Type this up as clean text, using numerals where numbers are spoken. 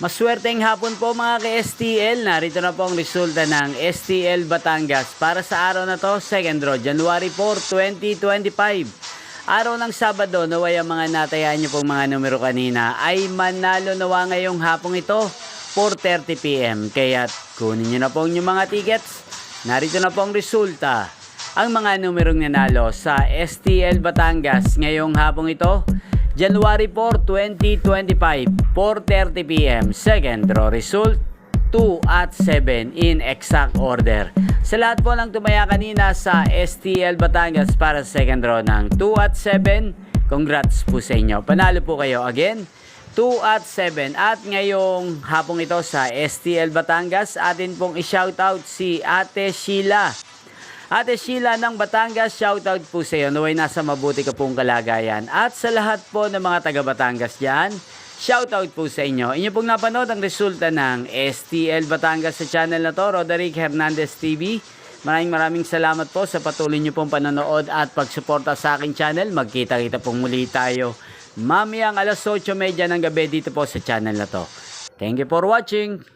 Maswerteng hapon po mga ka-STL. Narito na po ang resulta ng STL Batangas para sa araw na to, second draw, January 4, 2025. Araw ng Sabado, naway ang mga natayaan nyo pong mga numero kanina ay manalo nawa ngayong hapong ito, 4:30 PM. Kaya kunin nyo na po yung mga tickets. Narito na po ang resulta. Ang mga numerong nanalo sa STL Batangas ngayong hapong ito, January 4, 2025, 4:30 PM. Second draw result, 2 at 7 in exact order. Sa lahat po ng tumaya kanina sa STL Batangas para sa second draw ng 2 at 7, congrats po sa inyo. Panalo po kayo again, 2 at 7. At ngayong hapong ito sa STL Batangas, atin pong i-shoutout si Ate Sheila. Ate Sheila ng Batangas, shoutout po sa iyo. Naway nasa mabuti ka pong kalagayan. At sa lahat po ng mga taga Batangas dyan, shoutout po sa inyo. Inyo pong napanood ang resulta ng STL Batangas sa channel na to, Roderick Hernandez TV. Maraming salamat po sa patuloy nyo pong panonood at pagsuporta sa aking channel. Magkita-kita pong muli tayo mamayang alas 8:30 ng gabi dito po sa channel na to. Thank you for watching.